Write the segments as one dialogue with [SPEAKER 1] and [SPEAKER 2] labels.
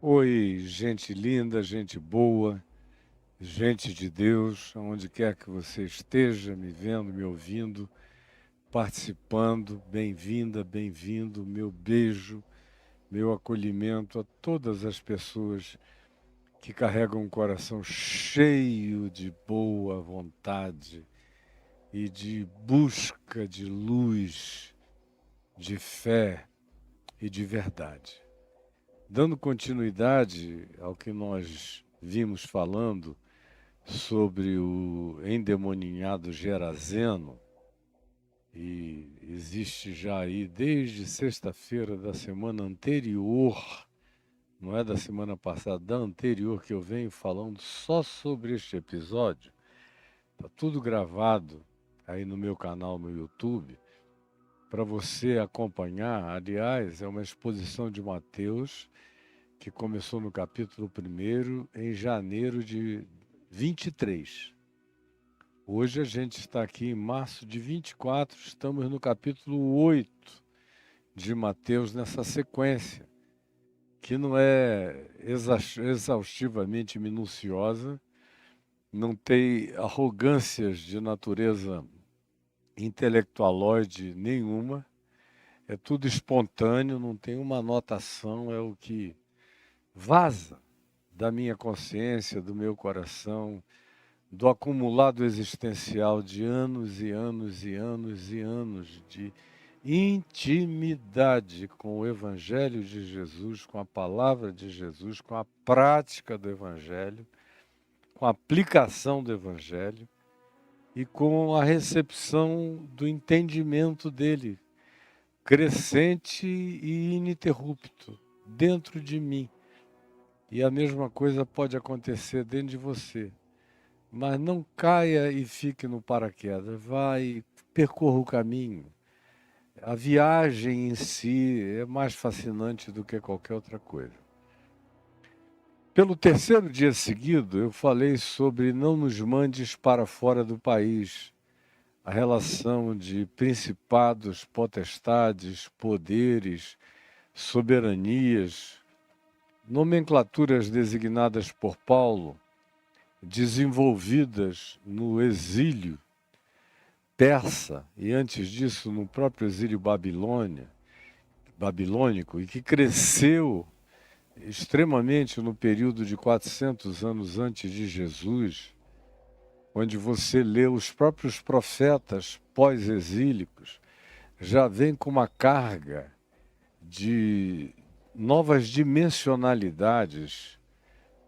[SPEAKER 1] Oi, gente linda, gente boa, gente de Deus, onde quer que você esteja, me vendo, me ouvindo, participando, bem-vinda, bem-vindo, meu beijo, meu acolhimento a todas as pessoas que carregam um coração cheio de boa vontade e de busca de luz, de fé e de verdade. Dando continuidade ao que nós vimos falando sobre o endemoninhado Gerazeno, e existe já aí desde sexta-feira da semana anterior, não é da semana passada, da anterior, que eu venho falando só sobre este episódio. Está tudo gravado aí no meu canal no YouTube, para você acompanhar. Aliás, é uma exposição de Mateus que começou no capítulo 1 em janeiro de 23. Hoje a gente está aqui em março de 24, estamos no capítulo 8 de Mateus, nessa sequência, que não é exaustivamente minuciosa, não tem arrogâncias de natureza intelectualoide nenhuma, é tudo espontâneo, não tem uma anotação, é o que vaza da minha consciência, do meu coração, do acumulado existencial de anos e anos e anos e anos de intimidade com o Evangelho de Jesus, com a palavra de Jesus, com a prática do Evangelho, com a aplicação do Evangelho e com a recepção do entendimento dele, crescente e ininterrupto, dentro de mim. E a mesma coisa pode acontecer dentro de você. Mas não caia e fique no paraquedas, vai, percorra o caminho. A viagem em si é mais fascinante do que qualquer outra coisa. Pelo terceiro dia seguido, eu falei sobre não nos mandes para fora do país, a relação de principados, potestades, poderes, soberanias, nomenclaturas designadas por Paulo, desenvolvidas no exílio persa e antes disso no próprio exílio babilônico, e que cresceu extremamente no período de 400 anos antes de Jesus, onde você lê os próprios profetas pós-exílicos, já vem com uma carga de novas dimensionalidades,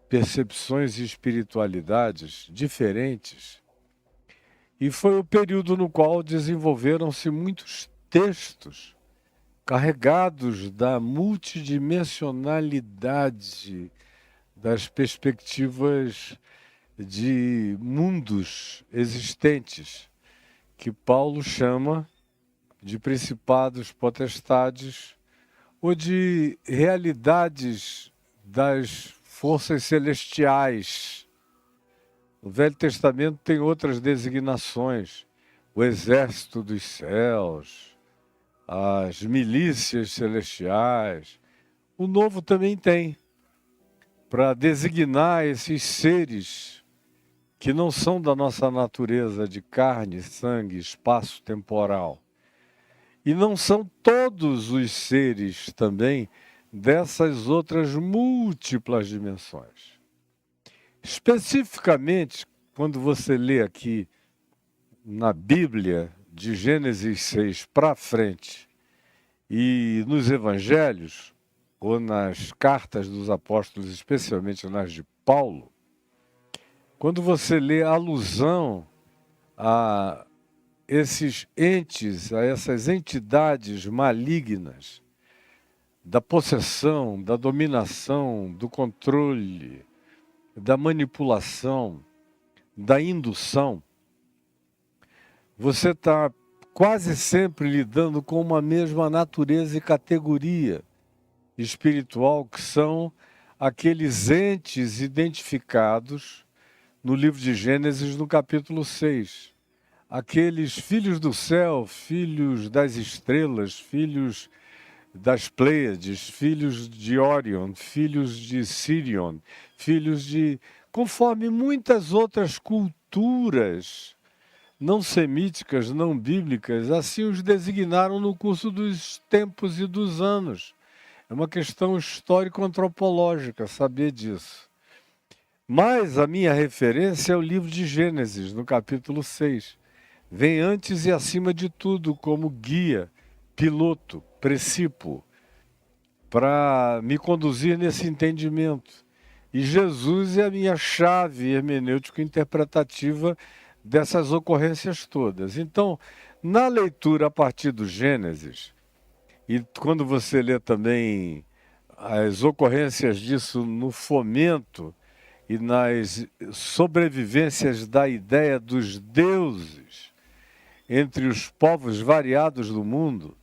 [SPEAKER 1] percepções e espiritualidades diferentes. E foi o período no qual desenvolveram-se muitos textos carregados da multidimensionalidade das perspectivas de mundos existentes, que Paulo chama de principados, potestades, ou de realidades das forças celestiais. O Velho Testamento tem outras designações: o exército dos céus, as milícias celestiais. O Novo também tem, para designar esses seres que não são da nossa natureza de carne, sangue, espaço temporal. E não são todos os seres também dessas outras múltiplas dimensões. Especificamente, quando você lê aqui na Bíblia, de Gênesis 6 para frente, e nos Evangelhos, ou nas cartas dos apóstolos, especialmente nas de Paulo, quando você lê a alusão a esses entes, a essas entidades malignas, da possessão, da dominação, do controle, da manipulação, da indução, você está quase sempre lidando com uma mesma natureza e categoria espiritual, que são aqueles entes identificados no livro de Gênesis, no capítulo 6. Aqueles filhos do céu, filhos das estrelas, filhos das Pleiades, filhos de Órion, filhos de Sirion, filhos de... conforme muitas outras culturas não semíticas, não bíblicas, assim os designaram no curso dos tempos e dos anos. É uma questão histórico-antropológica saber disso. Mas a minha referência é o livro de Gênesis, no capítulo 6. Vem antes e acima de tudo como guia, piloto, precípuo, para me conduzir nesse entendimento. E Jesus é a minha chave hermenêutico-interpretativa dessas ocorrências todas. Então, na leitura a partir do Gênesis, e quando você lê também as ocorrências disso no fomento e nas sobrevivências da ideia dos deuses entre os povos variados do mundo,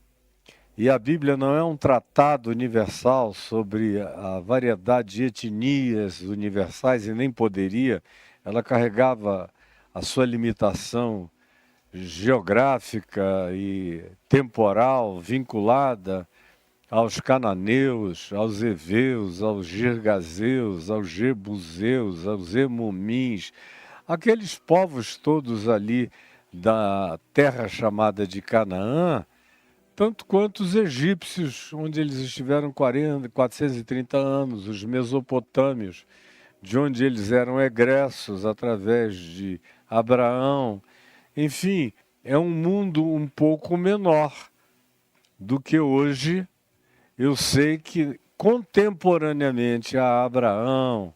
[SPEAKER 1] e a Bíblia não é um tratado universal sobre a variedade de etnias universais, e nem poderia, ela carregava a sua limitação geográfica e temporal vinculada aos cananeus, aos heveus, aos girgazeus, aos jebuseus, aos emumins, aqueles povos todos ali da terra chamada de Canaã, tanto quanto os egípcios, onde eles estiveram 430 anos, os mesopotâmios, de onde eles eram egressos através de Abraão. Enfim, é um mundo um pouco menor do que hoje. Eu sei que contemporaneamente a Abraão,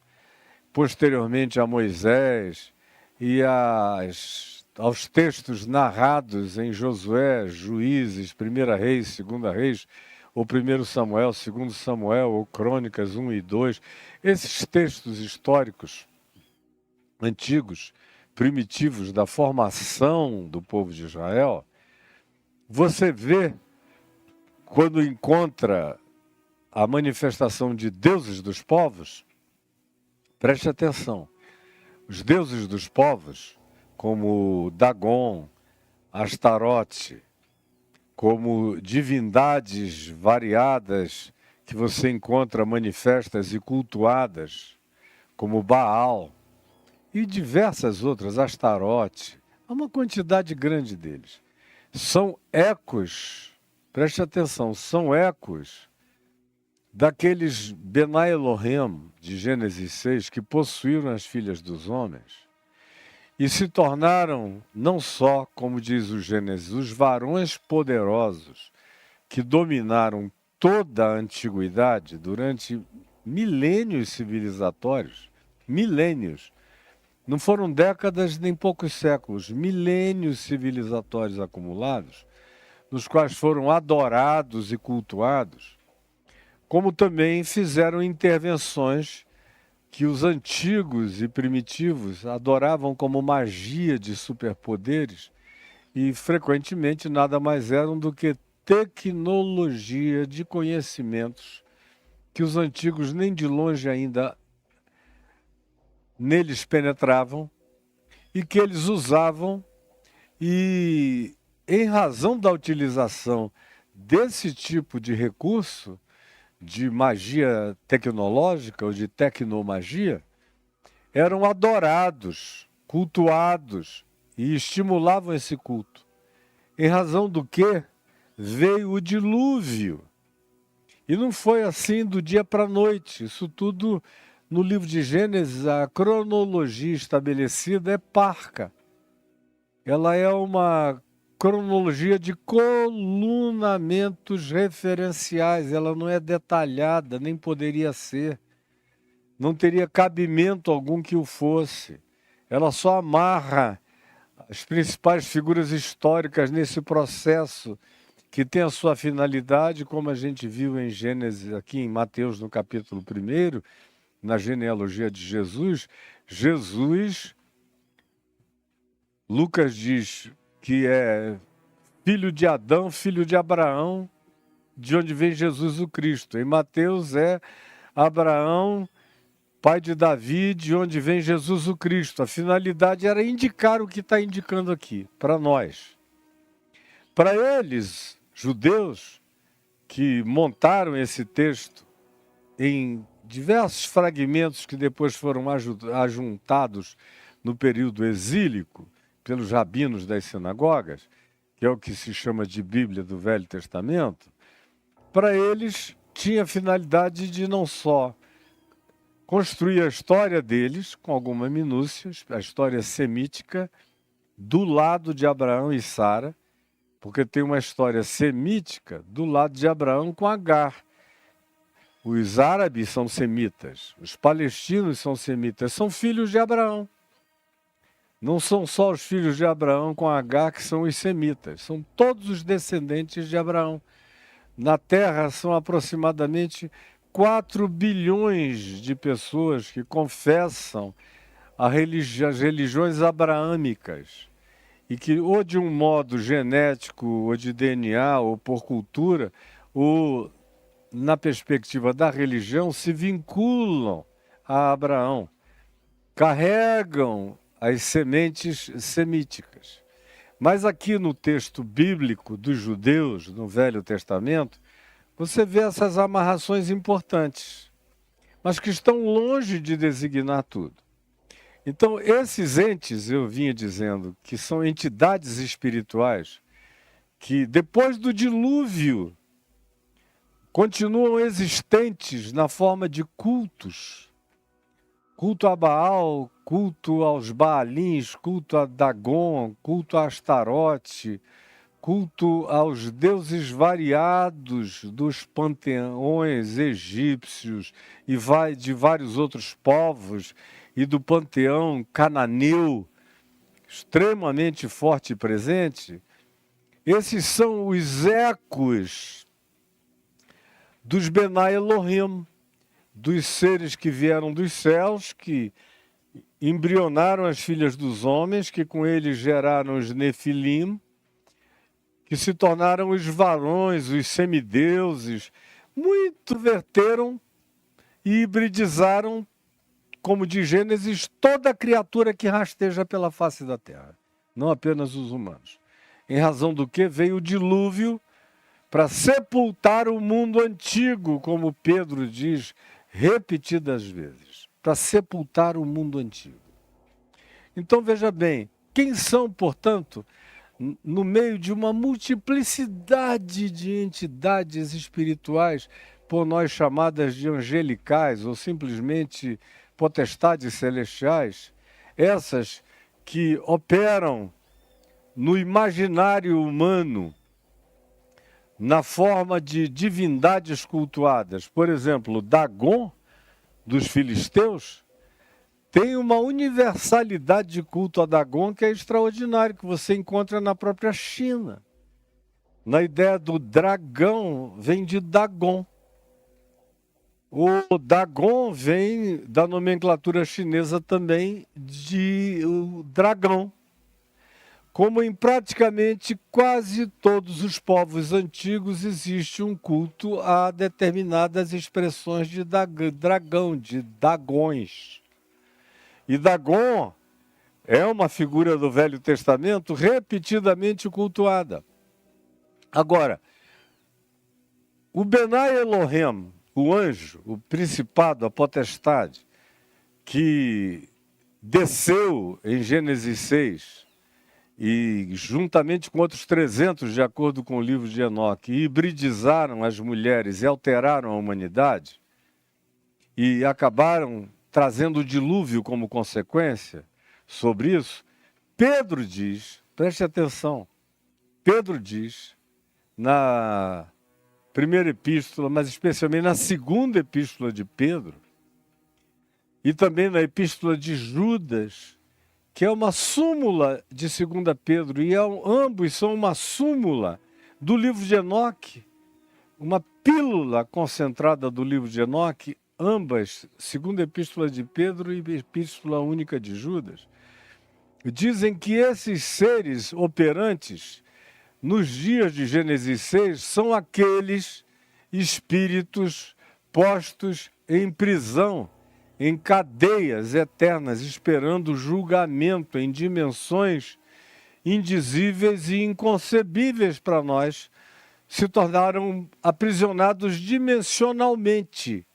[SPEAKER 1] posteriormente a Moisés e aos textos narrados em Josué, Juízes, 1 Reis, 2 Reis, ou 1 Samuel, 2 Samuel, ou Crônicas 1 e 2, esses textos históricos antigos, primitivos da formação do povo de Israel, você vê, quando encontra a manifestação de deuses dos povos, preste atenção, os deuses dos povos, como Dagon, Astarote, como divindades variadas que você encontra manifestas e cultuadas, como Baal, e diversas outras, Astarote, há uma quantidade grande deles. São ecos, preste atenção, são ecos daqueles Benai Elohim, de Gênesis 6, que possuíram as filhas dos homens e se tornaram, não só, como diz o Gênesis, os varões poderosos que dominaram toda a antiguidade durante milênios civilizatórios, milênios, não foram décadas nem poucos séculos, milênios civilizatórios acumulados, nos quais foram adorados e cultuados, como também fizeram intervenções que os antigos e primitivos adoravam como magia de superpoderes e frequentemente nada mais eram do que tecnologia de conhecimentos que os antigos nem de longe ainda neles penetravam e que eles usavam, e em razão da utilização desse tipo de recurso, de magia tecnológica ou de tecnomagia, eram adorados, cultuados e estimulavam esse culto. Em razão do que veio o dilúvio. E não foi assim do dia para a noite. Isso tudo, no livro de Gênesis, a cronologia estabelecida é parca. Ela é uma cronologia de colunamentos referenciais, ela não é detalhada, nem poderia ser. Não teria cabimento algum que o fosse. Ela só amarra as principais figuras históricas nesse processo que tem a sua finalidade, como a gente viu em Gênesis, aqui em Mateus, no capítulo 1, na genealogia de Jesus. Jesus, Lucas diz que é filho de Adão, filho de Abraão, de onde vem Jesus o Cristo. Em Mateus é Abraão, pai de Davi, de onde vem Jesus o Cristo. A finalidade era indicar o que está indicando aqui, para nós. Para eles, judeus, que montaram esse texto em diversos fragmentos que depois foram ajuntados no período exílico pelos rabinos das sinagogas, que é o que se chama de Bíblia do Velho Testamento, para eles tinha a finalidade de não só construir a história deles, com alguma minúcia, a história semítica, do lado de Abraão e Sara, porque tem uma história semítica do lado de Abraão com Agar. Os árabes são semitas, os palestinos são semitas, são filhos de Abraão. Não são só os filhos de Abraão com Agar que são os semitas, são todos os descendentes de Abraão. Na Terra são aproximadamente 4 bilhões de pessoas que confessam as religiões abraâmicas e que, ou de um modo genético, ou de DNA, ou por cultura, ou na perspectiva da religião, se vinculam a Abraão, carregam as sementes semíticas. Mas aqui no texto bíblico dos judeus, no Velho Testamento, você vê essas amarrações importantes, mas que estão longe de designar tudo. Então, esses entes, eu vinha dizendo, que são entidades espirituais, que depois do dilúvio continuam existentes na forma de cultos. Culto a Baal, culto aos Baalins, culto a Dagon, culto a Astarote, culto aos deuses variados dos panteões egípcios e de vários outros povos, e do panteão cananeu, extremamente forte e presente. Esses são os ecos dos Benai Elohim, dos seres que vieram dos céus, que embrionaram as filhas dos homens, que com eles geraram os Nefilim, que se tornaram os varões, os semideuses, muito verteram e hibridizaram, como diz Gênesis, toda a criatura que rasteja pela face da terra, não apenas os humanos. Em razão do que veio o dilúvio para sepultar o mundo antigo, como Pedro diz repetidas vezes, para sepultar o mundo antigo. Então veja bem, quem são, portanto, no meio de uma multiplicidade de entidades espirituais, por nós chamadas de angelicais ou simplesmente potestades celestiais, essas que operam no imaginário humano na forma de divindades cultuadas. Por exemplo, Dagon, dos filisteus, tem uma universalidade de culto a Dagon que é extraordinário, que você encontra na própria China. Na ideia do dragão, vem de Dagon. O Dagon vem da nomenclatura chinesa também de dragão. Como em praticamente quase todos os povos antigos existe um culto a determinadas expressões de dragão, de dagões. E Dagon é uma figura do Velho Testamento repetidamente cultuada. Agora, o Benai Elohim, o anjo, o principado, a potestade, que desceu em Gênesis 6 e juntamente com outros 300, de acordo com o livro de Enoque, hibridizaram as mulheres e alteraram a humanidade e acabaram trazendo o dilúvio como consequência sobre isso, Pedro diz, preste atenção, Pedro diz na primeira epístola, mas especialmente na segunda epístola de Pedro, e também na epístola de Judas, que é uma súmula de 2 Pedro, e ambos são uma súmula do livro de Enoque, uma pílula concentrada do livro de Enoque, ambas, segunda epístola de Pedro e epístola única de Judas, dizem que esses seres operantes nos dias de Gênesis 6 são aqueles espíritos postos em prisão, em cadeias eternas, esperando julgamento em dimensões indizíveis e inconcebíveis para nós, se tornaram aprisionados dimensionalmente,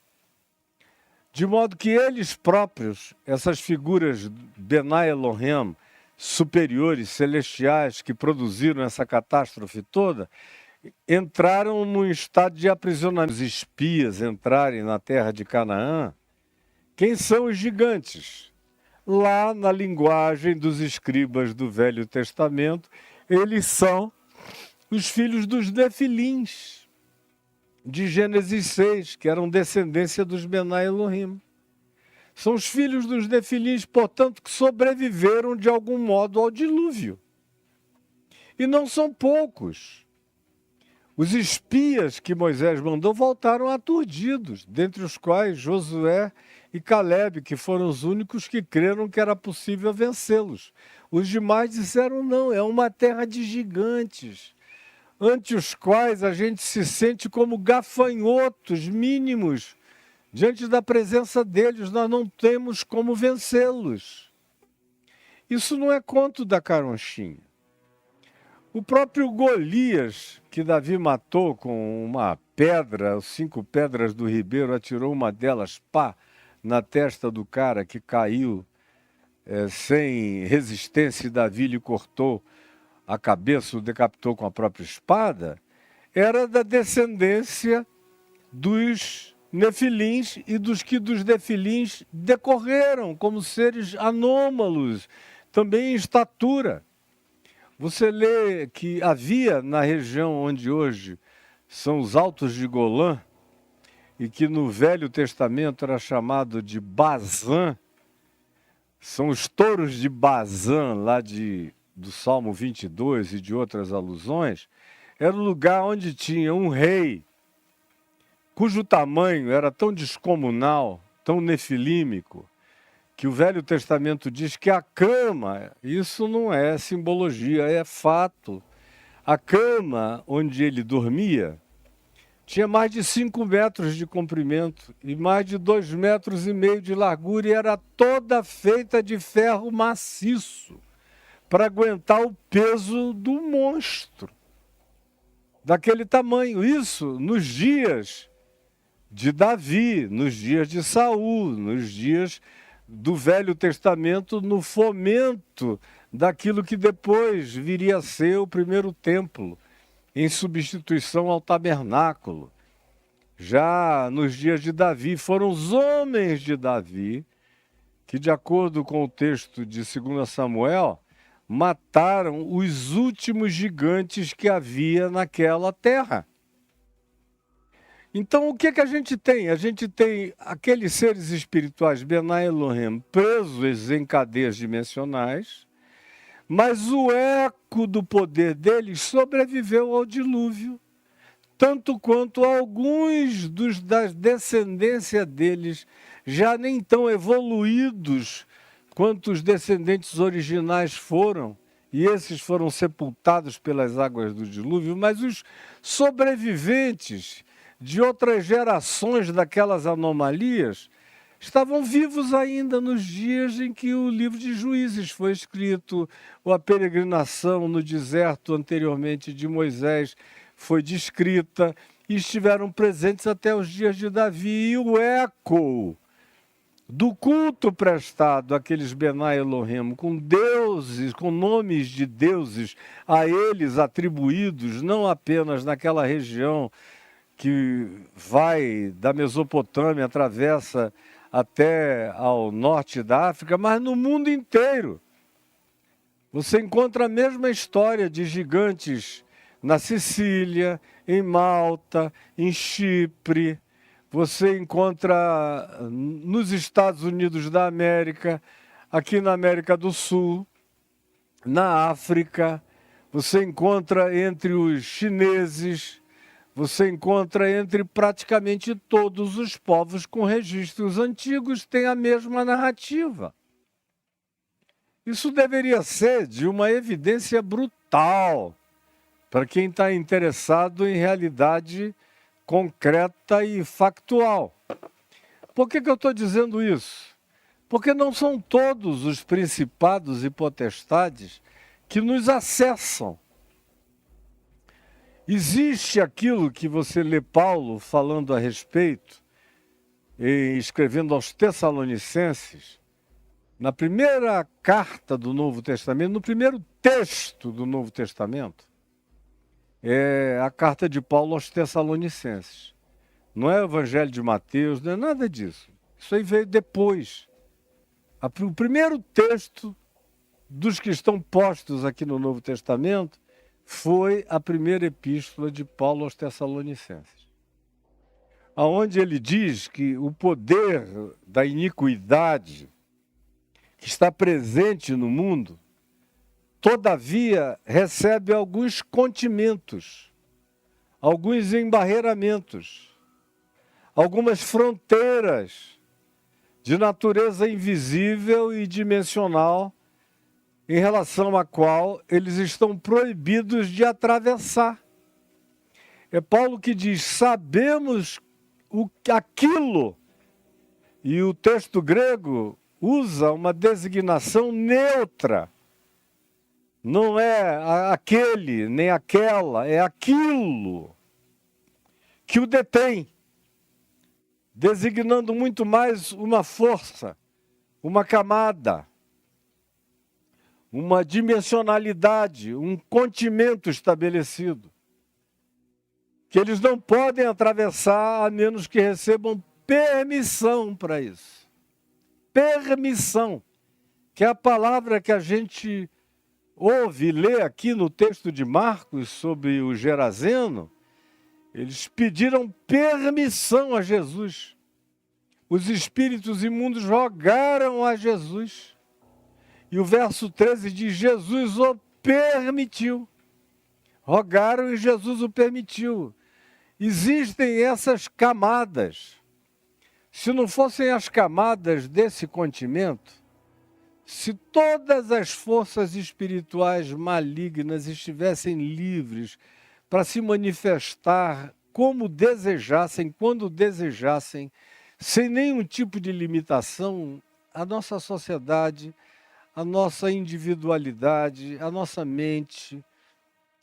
[SPEAKER 1] de modo que eles próprios, essas figuras Benai Elohim, superiores, celestiais, que produziram essa catástrofe toda, entraram num estado de aprisionamento. Os espias entrarem na terra de Canaã. Quem são os gigantes? Lá na linguagem dos escribas do Velho Testamento, eles são os filhos dos Nefilins, de Gênesis 6, que eram descendência dos Benai Elohim. São os filhos dos Nefilins, portanto, que sobreviveram de algum modo ao dilúvio. E não são poucos. Os espias que Moisés mandou voltaram aturdidos, dentre os quais Josué e Caleb, que foram os únicos que creram que era possível vencê-los. Os demais disseram, não, é uma terra de gigantes, ante os quais a gente se sente como gafanhotos mínimos. Diante da presença deles, nós não temos como vencê-los. Isso não é conto da caronchinha. O próprio Golias, que Davi matou com uma pedra, as 5 pedras do ribeiro, atirou uma delas, pá, na testa do cara que caiu sem resistência e Davi lhe cortou a cabeça, o decapitou com a própria espada, era da descendência dos Nefilins e dos que dos Nefilins decorreram como seres anômalos, também em estatura. Você lê que havia na região onde hoje são os Altos de Golã, e que no Velho Testamento era chamado de Bazã, são os touros de Bazã, lá do Salmo 22 e de outras alusões, era o lugar onde tinha um rei, cujo tamanho era tão descomunal, tão nefilímico, que o Velho Testamento diz que a cama, isso não é simbologia, é fato, a cama onde ele dormia tinha mais de 5 metros de comprimento e mais de 2,5 metros de largura e era toda feita de ferro maciço para aguentar o peso do monstro daquele tamanho. Isso nos dias de Davi, nos dias de Saul, nos dias do Velho Testamento, no fomento daquilo que depois viria a ser o primeiro templo, em substituição ao tabernáculo. Já nos dias de Davi, foram os homens de Davi que, de acordo com o texto de 2 Samuel, mataram os últimos gigantes que havia naquela terra. Então, o que a gente tem? A gente tem aqueles seres espirituais, Benai Elohim, presos em cadeias dimensionais, mas o eco do poder deles sobreviveu ao dilúvio, tanto quanto alguns da descendência deles, já nem tão evoluídos quanto os descendentes originais foram, e esses foram sepultados pelas águas do dilúvio, mas os sobreviventes de outras gerações daquelas anomalias estavam vivos ainda nos dias em que o livro de Juízes foi escrito, ou a peregrinação no deserto anteriormente de Moisés foi descrita, e estiveram presentes até os dias de Davi. E o eco do culto prestado àqueles Benai Elohim, com deuses, com nomes de deuses a eles atribuídos, não apenas naquela região que vai da Mesopotâmia, atravessa até ao norte da África, mas no mundo inteiro. Você encontra a mesma história de gigantes na Sicília, em Malta, em Chipre. Você encontra nos Estados Unidos da América, aqui na América do Sul, na África. Você encontra entre os chineses, você encontra entre praticamente todos os povos com registros antigos, tem a mesma narrativa. Isso deveria ser de uma evidência brutal para quem está interessado em realidade concreta e factual. Por que eu estou dizendo isso? Porque não são todos os principados e potestades que nos acessam. Existe aquilo que você lê Paulo falando a respeito, e escrevendo aos Tessalonicenses, na primeira carta do Novo Testamento, no primeiro texto do Novo Testamento, é a carta de Paulo aos Tessalonicenses. Não é o Evangelho de Mateus, não é nada disso. Isso aí veio depois. O primeiro texto dos que estão postos aqui no Novo Testamento foi a primeira epístola de Paulo aos Tessalonicenses, aonde ele diz que o poder da iniquidade que está presente no mundo, todavia recebe alguns contimentos, alguns embarreiramentos, algumas fronteiras de natureza invisível e dimensional, em relação à qual eles estão proibidos de atravessar. É Paulo que diz, sabemos aquilo, e o texto grego usa uma designação neutra. Não é aquele, nem aquela, é aquilo que o detém, designando muito mais uma força, uma camada, uma dimensionalidade, um continimento estabelecido, que eles não podem atravessar a menos que recebam permissão para isso. Permissão, que é a palavra que a gente ouve e lê aqui no texto de Marcos sobre o Gerazeno. Eles pediram permissão a Jesus. Os espíritos imundos rogaram a Jesus. E o verso 13 diz, Jesus o permitiu. Rogaram e Jesus o permitiu. Existem essas camadas. Se não fossem as camadas desse continimento, se todas as forças espirituais malignas estivessem livres para se manifestar como desejassem, quando desejassem, sem nenhum tipo de limitação, a nossa sociedade, a nossa individualidade, a nossa mente,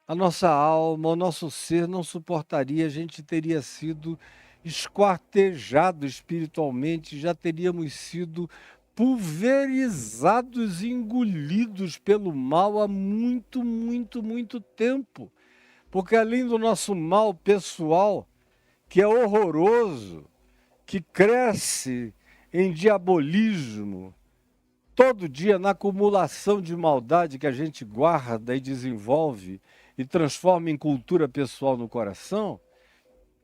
[SPEAKER 1] a nossa alma, o nosso ser não suportaria, a gente teria sido esquartejado espiritualmente, já teríamos sido pulverizados e engolidos pelo mal há muito, muito, muito tempo. Porque além do nosso mal pessoal, que é horroroso, que cresce em diabolismo, todo dia na acumulação de maldade que a gente guarda e desenvolve e transforma em cultura pessoal no coração,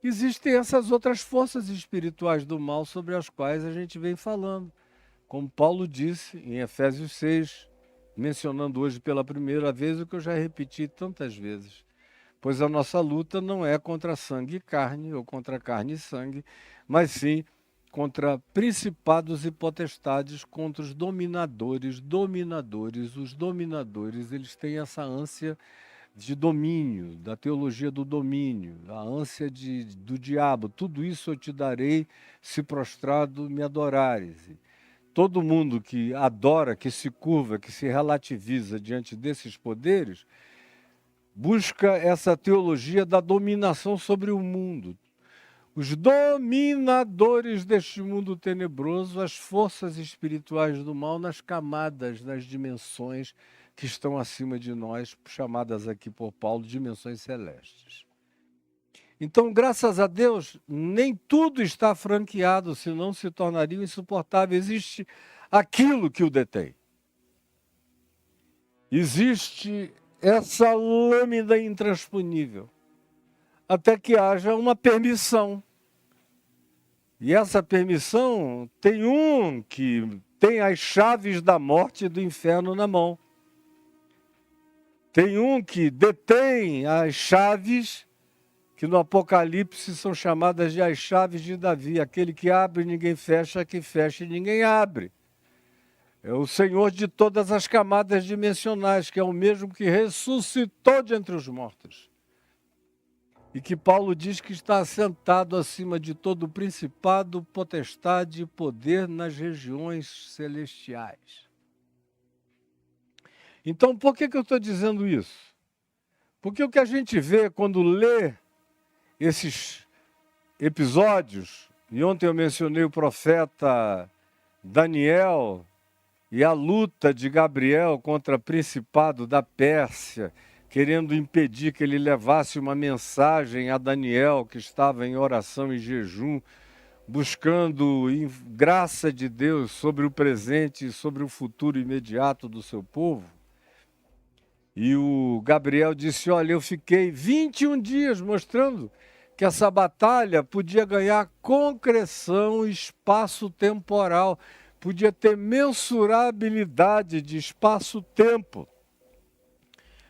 [SPEAKER 1] existem essas outras forças espirituais do mal sobre as quais a gente vem falando. Como Paulo disse em Efésios 6, mencionando hoje pela primeira vez o que eu já repeti tantas vezes. Pois a nossa luta não é contra sangue e carne, ou contra carne e sangue, mas sim contra principados e potestades, contra os dominadores. Os dominadores, eles têm essa ânsia de domínio, da teologia do domínio, a ânsia do diabo. Tudo isso eu te darei se prostrado me adorares. Todo mundo que adora, que se curva, que se relativiza diante desses poderes, busca essa teologia da dominação sobre o mundo. Os dominadores deste mundo tenebroso, as forças espirituais do mal nas camadas, nas dimensões que estão acima de nós, chamadas aqui por Paulo dimensões celestes. Então, graças a Deus, nem tudo está franqueado, senão se tornaria insuportável. Existe aquilo que o detém. Existe essa lâmina intransponível, até que haja uma permissão. E essa permissão tem um que tem as chaves da morte e do inferno na mão. Tem um que detém as chaves, que no Apocalipse são chamadas de as chaves de Davi. Aquele que abre, ninguém fecha, que fecha e ninguém abre. É o Senhor de todas as camadas dimensionais, que é o mesmo que ressuscitou de entre os mortos. E que Paulo diz que está assentado acima de todo principado, potestade e poder nas regiões celestiais. Então, por que eu estou dizendo isso? Porque o que a gente vê quando lê esses episódios, e ontem eu mencionei o profeta Daniel e a luta de Gabriel contra o principado da Pérsia, querendo impedir que ele levasse uma mensagem a Daniel, que estava em oração e jejum, buscando graça de Deus sobre o presente e sobre o futuro imediato do seu povo. E o Gabriel disse, olha, eu fiquei 21 dias mostrando que essa batalha podia ganhar concreção espaço-temporal, podia ter mensurabilidade de espaço-tempo.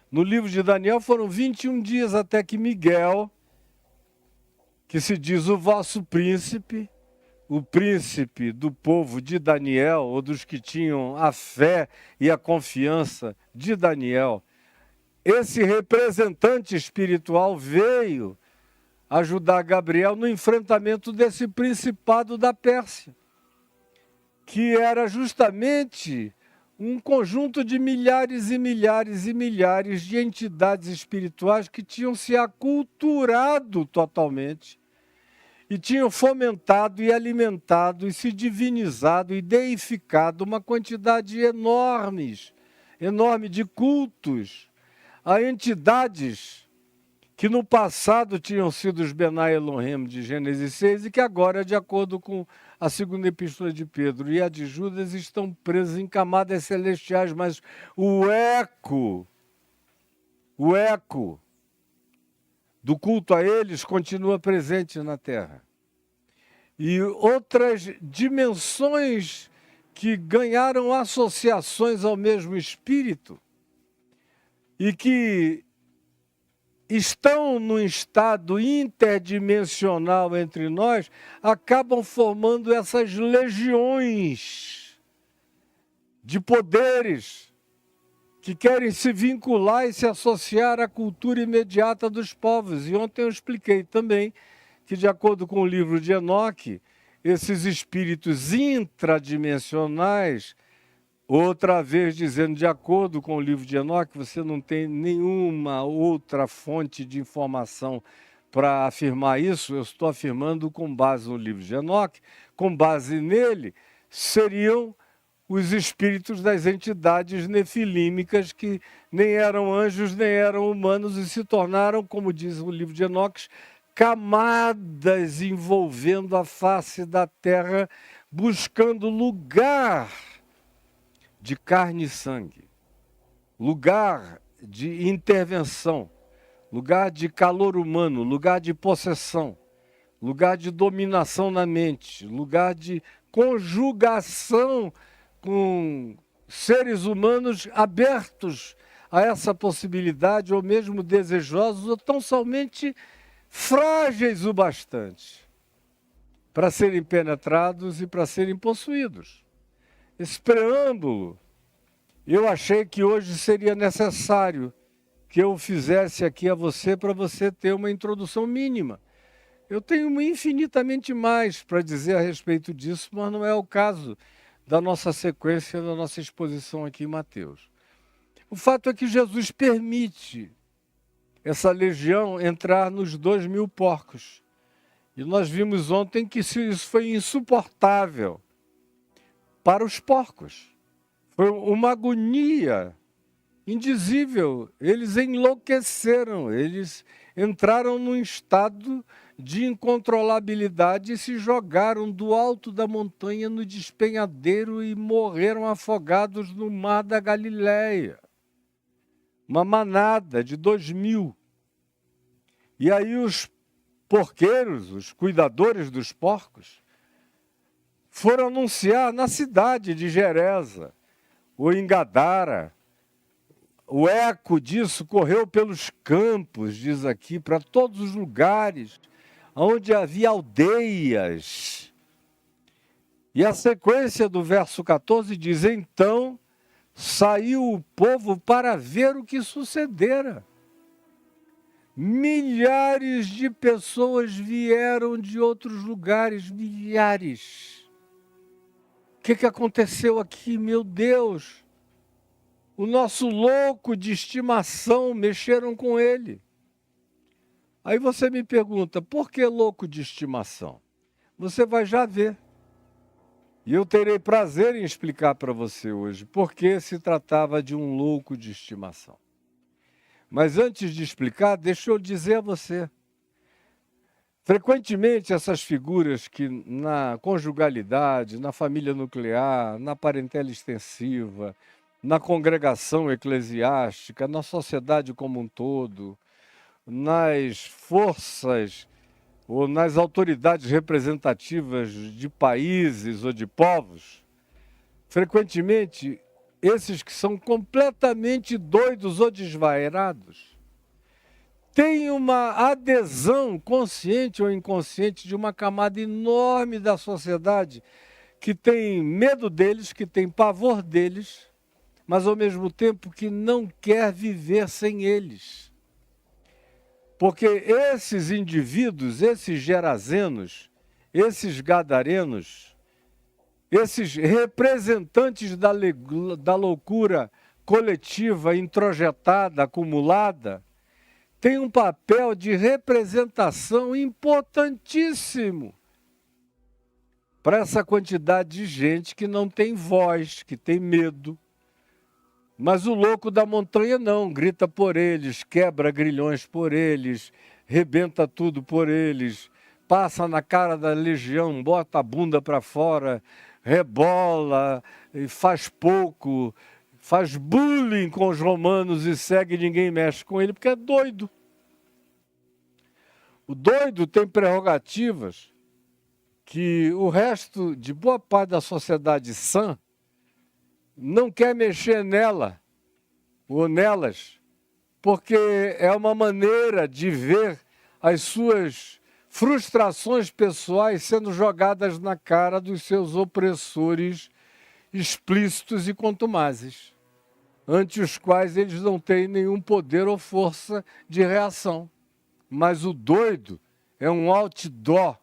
[SPEAKER 1] No livro de Daniel foram 21 dias até que Miguel, que se diz o vosso príncipe, o príncipe do povo de Daniel, ou dos que tinham a fé e a confiança de Daniel, esse representante espiritual veio ajudar Gabriel no enfrentamento desse principado da Pérsia, que era justamente um conjunto de milhares e milhares e milhares de entidades espirituais que tinham se aculturado totalmente e tinham fomentado e alimentado e se divinizado e deificado uma quantidade enorme de cultos a entidades que no passado tinham sido os Benai Elohim de Gênesis 6 e que agora, de acordo com a segunda epístola de Pedro e a de Judas, estão presos em camadas celestiais, mas o eco do culto a eles continua presente na Terra. E outras dimensões que ganharam associações ao mesmo espírito e que estão num estado interdimensional entre nós, acabam formando essas legiões de poderes que querem se vincular e se associar à cultura imediata dos povos. E ontem eu expliquei também que, de acordo com o livro de Enoque, esses espíritos intradimensionais, outra vez dizendo, de acordo com o livro de Enoque, você não tem nenhuma outra fonte de informação para afirmar isso, eu estou afirmando com base no livro de Enoque, com base nele, seriam os espíritos das entidades nefilímicas que nem eram anjos, nem eram humanos e se tornaram, como diz o livro de Enoque, camadas envolvendo a face da terra, buscando lugar de carne e sangue, lugar de intervenção, lugar de calor humano, lugar de possessão, lugar de dominação na mente, lugar de conjugação com seres humanos abertos a essa possibilidade, ou mesmo desejosos, ou tão somente frágeis o bastante para serem penetrados e para serem possuídos. Esse preâmbulo, eu achei que hoje seria necessário que eu fizesse aqui a você para você ter uma introdução mínima. Eu tenho infinitamente mais para dizer a respeito disso, mas não é o caso da nossa sequência, da nossa exposição aqui em Mateus. O fato é que Jesus permite essa legião entrar nos 2.000 porcos. E nós vimos ontem que isso foi insuportável para os porcos. Foi uma agonia indizível. Eles enlouqueceram, eles entraram num estado de incontrolabilidade e se jogaram do alto da montanha no despenhadeiro e morreram afogados no mar da Galileia. Uma manada de 2.000. E aí os porqueiros, os cuidadores dos porcos, foram anunciar na cidade de Gerasa, ou em Gadara. O eco disso correu pelos campos, diz aqui, para todos os lugares onde havia aldeias. E a sequência do verso 14 diz, então saiu o povo para ver o que sucedera. Milhares de pessoas vieram de outros lugares, milhares. O que aconteceu aqui, meu Deus? o nosso louco de estimação mexeram com ele. Aí você me pergunta, por que louco de estimação? Você vai já ver. E eu terei prazer em explicar para você hoje por que se tratava de um louco de estimação. Mas antes de explicar, deixa eu dizer a você. Frequentemente essas figuras que na conjugalidade, na família nuclear, na parentela extensiva, na congregação eclesiástica, na sociedade como um todo, nas forças ou nas autoridades representativas de países ou de povos, frequentemente esses que são completamente doidos ou desvairados têm uma adesão consciente ou inconsciente de uma camada enorme da sociedade que tem medo deles, que tem pavor deles, mas ao mesmo tempo que não quer viver sem eles. Porque esses indivíduos, esses gerazenos, esses gadarenos, esses representantes da loucura coletiva, introjetada, acumulada, têm um papel de representação importantíssimo para essa quantidade de gente que não tem voz, que tem medo. Mas o louco da montanha não, grita por eles, quebra grilhões por eles, rebenta tudo por eles, passa na cara da legião, bota a bunda para fora, rebola, faz pouco, faz bullying com os romanos e segue, ninguém mexe com ele, porque é doido. O doido tem prerrogativas que o resto de boa parte da sociedade sã não quer mexer nela ou nelas, porque é uma maneira de ver as suas frustrações pessoais sendo jogadas na cara dos seus opressores explícitos e contumazes, ante os quais eles não têm nenhum poder ou força de reação. Mas o doido é um outdoor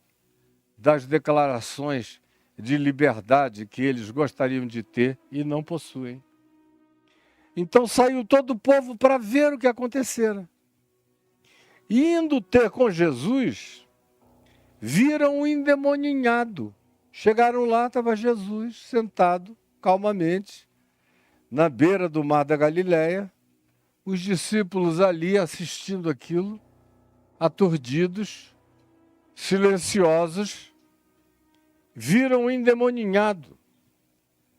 [SPEAKER 1] das declarações de liberdade que eles gostariam de ter e não possuem. Então saiu todo o povo para ver o que acontecera. Indo ter com Jesus, viram o endemoninhado. Chegaram lá, estava Jesus sentado calmamente na beira do mar da Galileia, os discípulos ali assistindo aquilo, aturdidos, silenciosos, viram o endemoninhado,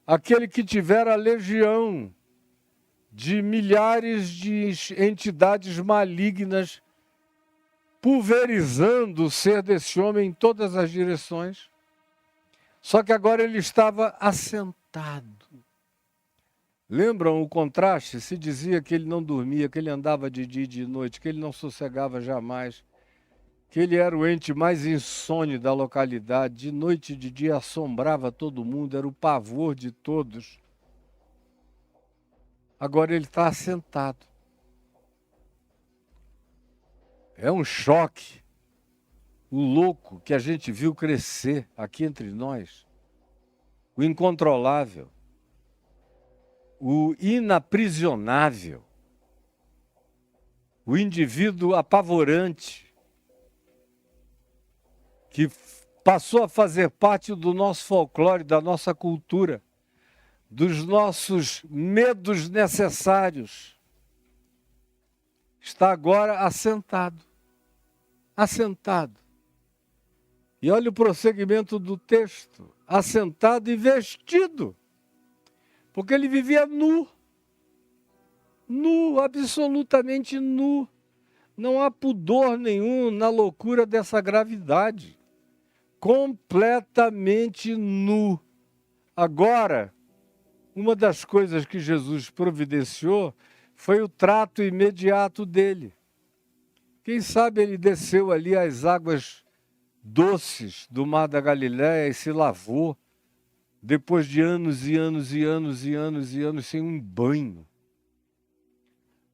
[SPEAKER 1] aquele que tivera a legião de milhares de entidades malignas pulverizando o ser desse homem em todas as direções. Só que agora ele estava assentado. Lembram o contraste? Se dizia que ele não dormia, que ele andava de dia e de noite, que ele não sossegava jamais, que ele era o ente mais insone da localidade, de noite e de dia assombrava todo mundo, era o pavor de todos. Agora ele está assentado. É um choque. O louco que a gente viu crescer aqui entre nós, o incontrolável, o inaprisionável, o indivíduo apavorante, que passou a fazer parte do nosso folclore, da nossa cultura, dos nossos medos necessários, está agora assentado. Assentado. E olha o prosseguimento do texto. Assentado e vestido. Porque ele vivia nu. Nu, absolutamente nu. Não há pudor nenhum na loucura dessa gravidade. Completamente nu. Agora, uma das coisas que Jesus providenciou foi o trato imediato dele. Quem sabe ele desceu ali às águas doces do mar da Galileia e se lavou, depois de anos e anos e anos e anos e anos sem um banho.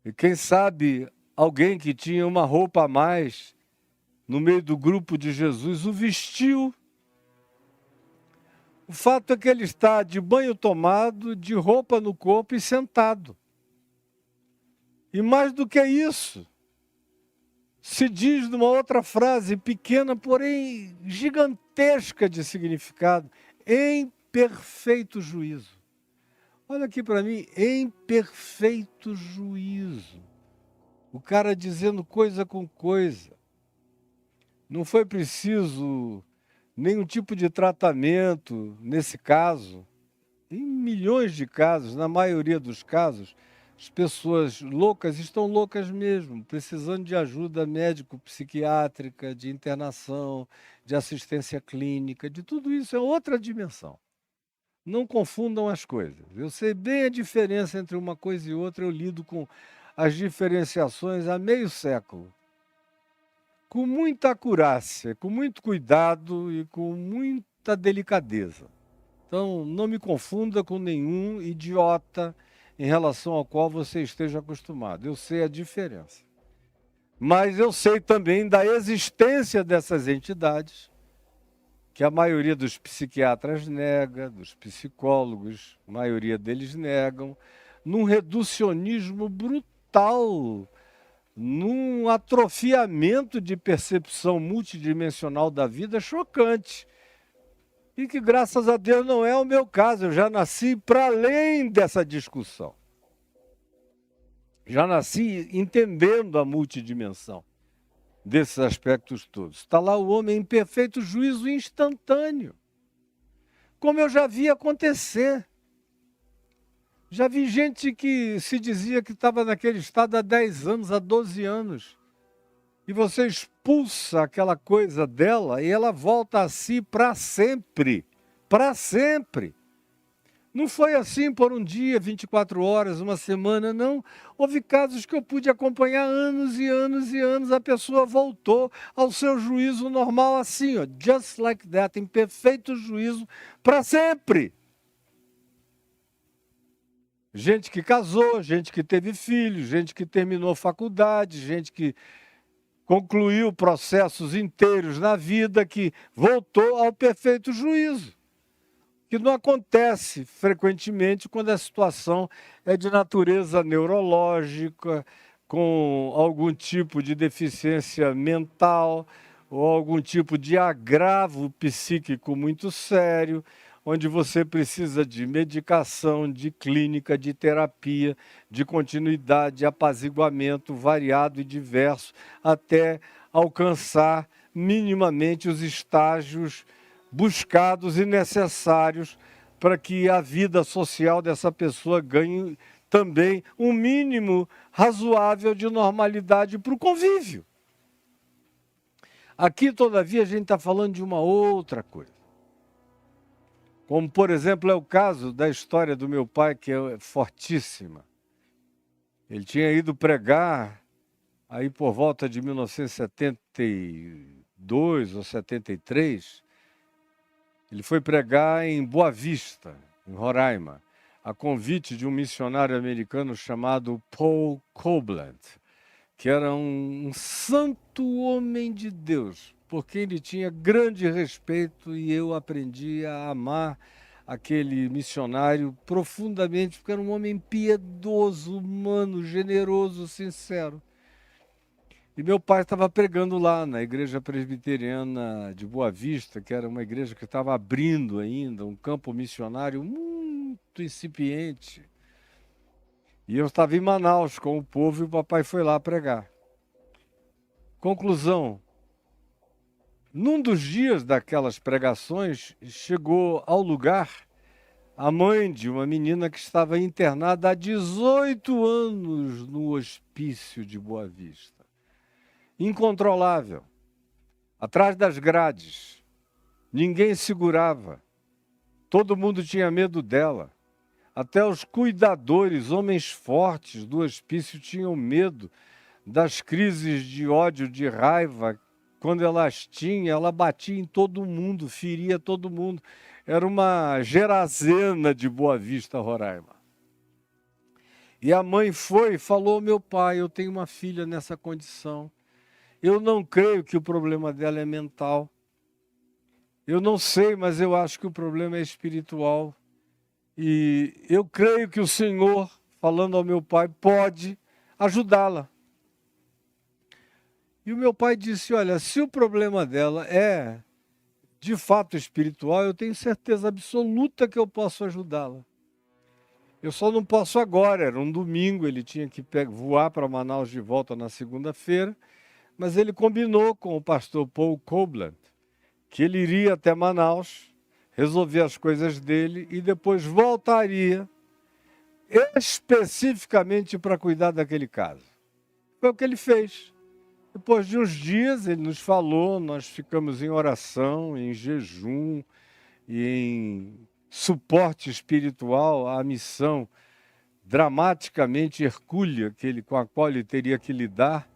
[SPEAKER 1] E quem sabe alguém que tinha uma roupa a mais no meio do grupo de Jesus o vestiu. O fato é que ele está de banho tomado, de roupa no corpo e sentado. E mais do que isso, se diz numa outra frase, pequena, porém gigantesca de significado, em perfeito juízo. Olha aqui para mim, em perfeito juízo. O cara dizendo coisa com coisa. Não foi preciso nenhum tipo de tratamento nesse caso. Em milhões de casos, na maioria dos casos, as pessoas loucas estão loucas mesmo, precisando de ajuda médico-psiquiátrica, de internação, de assistência clínica, de tudo isso é outra dimensão. Não confundam as coisas. Eu sei bem a diferença entre uma coisa e outra, eu lido com as diferenciações há meio século. Com muita acurácia, com muito cuidado e com muita delicadeza. Então, não me confunda com nenhum idiota em relação ao qual você esteja acostumado. Eu sei a diferença. Mas eu sei também da existência dessas entidades, que a maioria dos psiquiatras nega, dos psicólogos, a maioria deles negam, num reducionismo brutal, num atrofiamento de percepção multidimensional da vida chocante. E que, graças a Deus, não é o meu caso. Eu já nasci para além dessa discussão. Já nasci entendendo a multidimensão desses aspectos todos. Está lá o homem em perfeito juízo instantâneo. Como eu já vi acontecer. Já vi gente que se dizia que estava naquele estado há 10 anos, há 12 anos. E você expulsa aquela coisa dela e ela volta a si para sempre. Para sempre. Não foi assim por um dia, 24 horas, uma semana, não. Houve casos que eu pude acompanhar anos e anos e anos. A pessoa voltou ao seu juízo normal assim, ó, just like that, em perfeito juízo para sempre. Gente que casou, gente que teve filhos, gente que terminou faculdade, gente que concluiu processos inteiros na vida, que voltou ao perfeito juízo. Que não acontece frequentemente quando a situação é de natureza neurológica, com algum tipo de deficiência mental, ou algum tipo de agravo psíquico muito sério, onde você precisa de medicação, de clínica, de terapia, de continuidade, de apaziguamento variado e diverso, até alcançar minimamente os estágios buscados e necessários para que a vida social dessa pessoa ganhe também um mínimo razoável de normalidade para o convívio. Aqui, todavia, a gente está falando de uma outra coisa. Como, por exemplo, é o caso da história do meu pai, que é fortíssima. Ele tinha ido pregar aí por volta de 1972 ou 73. Ele foi pregar em Boa Vista, em Roraima, a convite de um missionário americano chamado Paul Copeland, que era um santo homem de Deus, por quem ele tinha grande respeito, e eu aprendi a amar aquele missionário profundamente, porque era um homem piedoso, humano, generoso, sincero. E meu pai estava pregando lá na igreja presbiteriana de Boa Vista, que era uma igreja que estava abrindo ainda, um campo missionário muito incipiente. E eu estava em Manaus com o povo e o papai foi lá pregar. Conclusão, num dos dias daquelas pregações, chegou ao lugar a mãe de uma menina que estava internada há 18 anos no hospício de Boa Vista. Incontrolável, atrás das grades, ninguém segurava, todo mundo tinha medo dela, até os cuidadores, homens fortes do hospício, tinham medo das crises de ódio, de raiva. Quando elas tinham, ela batia em todo mundo, feria todo mundo. Era uma Gerazena de Boa Vista, Roraima. E a mãe foi e falou: meu pai, eu tenho uma filha nessa condição. Eu não creio que o problema dela é mental. Eu não sei, mas eu acho que o problema é espiritual. E eu creio que o Senhor, falando ao meu pai, pode ajudá-la. E o meu pai disse, olha, se o problema dela é de fato espiritual, eu tenho certeza absoluta que eu posso ajudá-la. Eu só não posso agora, era um domingo, ele tinha que voar para Manaus de volta na segunda-feira, mas ele combinou com o pastor Paul Copeland que ele iria até Manaus, resolver as coisas dele e depois voltaria especificamente para cuidar daquele caso. Foi o que ele fez. Depois de uns dias, ele nos falou, nós ficamos em oração, em jejum e em suporte espiritual à missão dramaticamente hercúlea com a qual ele teria que lidar.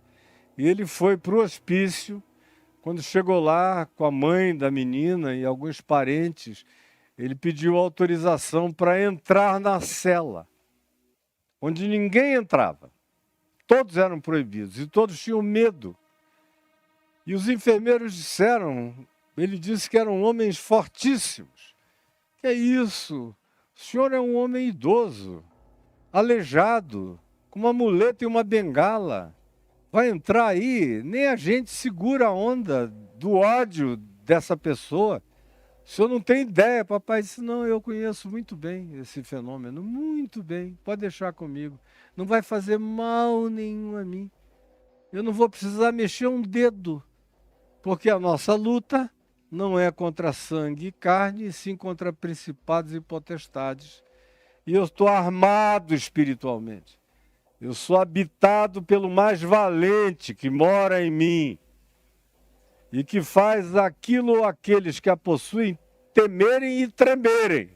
[SPEAKER 1] E ele foi para o hospício. Quando chegou lá com a mãe da menina e alguns parentes, ele pediu autorização para entrar na cela, onde ninguém entrava. Todos eram proibidos e todos tinham medo. E os enfermeiros disseram, ele disse que eram homens fortíssimos. Que é isso? O senhor é um homem idoso, aleijado, com uma muleta e uma bengala. Vai entrar aí, nem a gente segura a onda do ódio dessa pessoa. O senhor não tem ideia, papai disse, não, eu conheço muito bem esse fenômeno, muito bem, pode deixar comigo. Não vai fazer mal nenhum a mim. Eu não vou precisar mexer um dedo, porque a nossa luta não é contra sangue e carne, e sim contra principados e potestades. E eu estou armado espiritualmente. Eu sou habitado pelo mais valente que mora em mim e que faz aquilo ou aqueles que a possuem temerem e tremerem.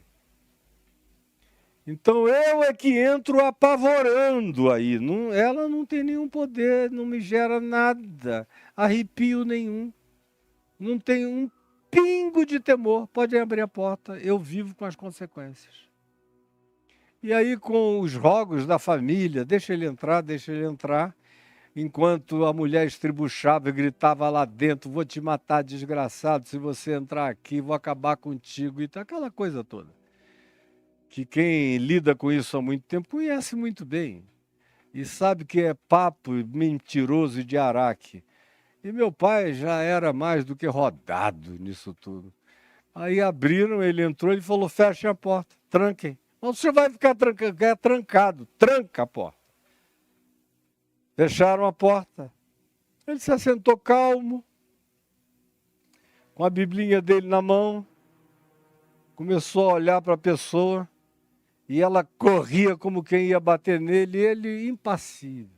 [SPEAKER 1] Então eu é que entro apavorando aí. Ela não tem nenhum poder, não me gera nada, arrepio nenhum. Não tem um pingo de temor. Pode abrir a porta, eu vivo com as consequências. E aí, com os rogos da família, deixa ele entrar, enquanto a mulher estribuchava e gritava lá dentro, vou te matar, desgraçado, se você entrar aqui, vou acabar contigo, e aquela coisa toda. Que quem lida com isso há muito tempo conhece muito bem, e sabe que é papo mentiroso de araque. E meu pai já era mais do que rodado nisso tudo. Aí abriram, ele entrou e falou, fechem a porta, tranquem. Mas você vai ficar trancado, tranca a porta. Fecharam a porta. Ele se assentou calmo, com a biblinha dele na mão, começou a olhar para a pessoa, e ela corria como quem ia bater nele, e ele impassível,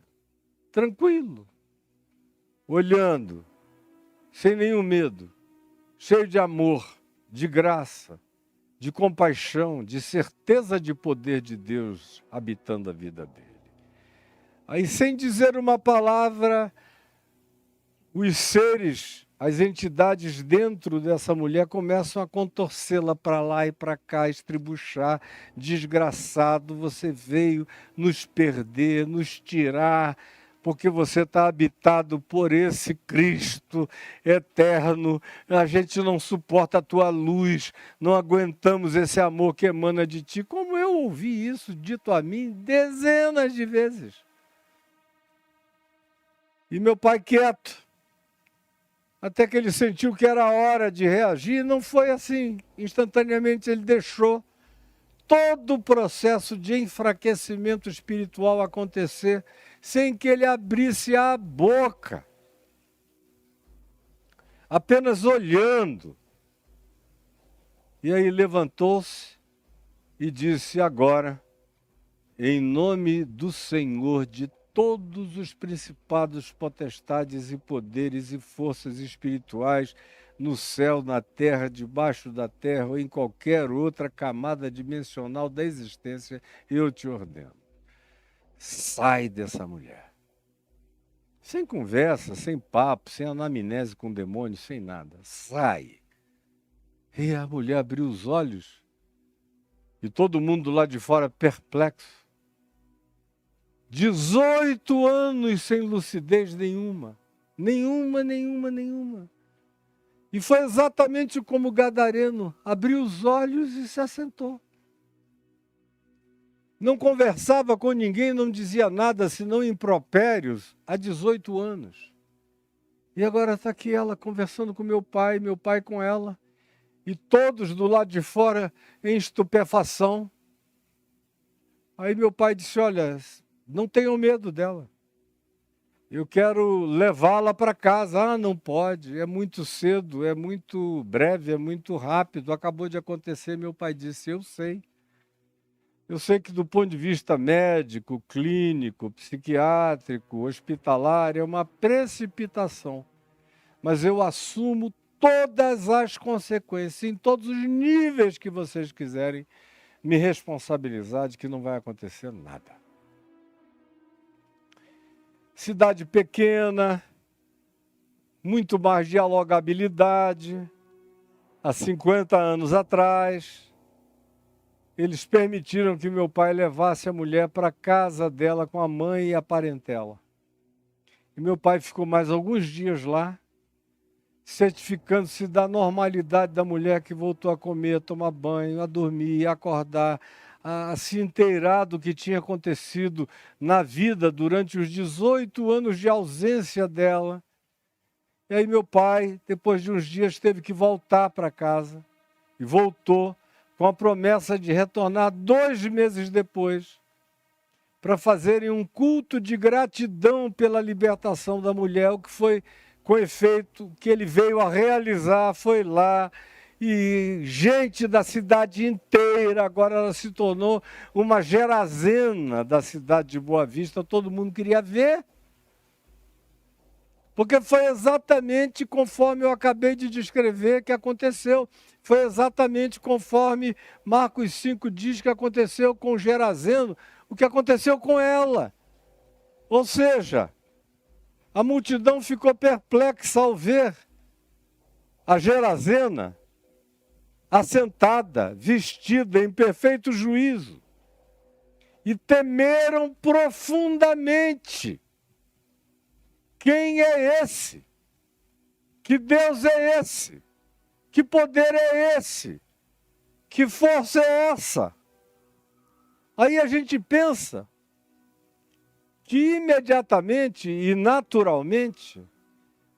[SPEAKER 1] tranquilo, olhando, sem nenhum medo, cheio de amor, de graça, de compaixão, de certeza de poder de Deus habitando a vida dele. Aí, sem dizer uma palavra, os seres, as entidades dentro dessa mulher começam a contorcê-la para lá e para cá, estribuchar. Desgraçado, você veio nos perder, nos tirar, porque você está habitado por esse Cristo eterno. A gente não suporta a tua luz, não aguentamos esse amor que emana de ti. Como eu ouvi isso dito a mim dezenas de vezes. E meu pai quieto, até que ele sentiu que era hora de reagir. Não foi assim. Instantaneamente ele deixou todo o processo de enfraquecimento espiritual acontecer sem que ele abrisse a boca. Apenas olhando. E aí levantou-se e disse, agora, em nome do Senhor de todos os principados, potestades e poderes e forças espirituais no céu, na terra, debaixo da terra ou em qualquer outra camada dimensional da existência, eu te ordeno. Sai dessa mulher. Sem conversa, sem papo, sem anamnese com o demônio, sem nada. Sai. E a mulher abriu os olhos e todo mundo lá de fora perplexo. 18 anos sem lucidez nenhuma. Nenhuma. E foi exatamente como o gadareno abriu os olhos e se assentou. Não conversava com ninguém, não dizia nada, senão impropérios, há 18 anos. E agora está aqui ela conversando com meu pai com ela, e todos do lado de fora em estupefação. Aí meu pai disse, olha, não tenham medo dela. Eu quero levá-la para casa. Ah, não pode, é muito cedo, é muito breve, é muito rápido, acabou de acontecer. Meu pai disse, eu sei. Eu sei que do ponto de vista médico, clínico, psiquiátrico, hospitalar, é uma precipitação. Mas eu assumo todas as consequências, em todos os níveis que vocês quiserem me responsabilizar de que não vai acontecer nada. Cidade pequena, muito mais dialogabilidade. Há 50 anos atrás, eles permitiram que meu pai levasse a mulher para a casa dela com a mãe e a parentela. E meu pai ficou mais alguns dias lá, certificando-se da normalidade da mulher que voltou a comer, a tomar banho, a dormir, a acordar, a se inteirar do que tinha acontecido na vida durante os 18 anos de ausência dela. E aí meu pai, depois de uns dias, teve que voltar para casa. E voltou com a promessa de retornar 2 meses depois, para fazerem um culto de gratidão pela libertação da mulher, o que foi com efeito que ele veio a realizar, foi lá, e gente da cidade inteira, agora ela se tornou uma Gerazena da cidade de Boa Vista, todo mundo queria ver, porque foi exatamente conforme eu acabei de descrever que aconteceu, foi exatamente conforme Marcos 5 diz que aconteceu com o Gerazeno, o que aconteceu com ela, ou seja, a multidão ficou perplexa ao ver a Gerazena assentada, vestida em perfeito juízo, e temeram profundamente. Quem é esse? Que Deus é esse? Que poder é esse? Que força é essa? Aí a gente pensa que imediatamente e naturalmente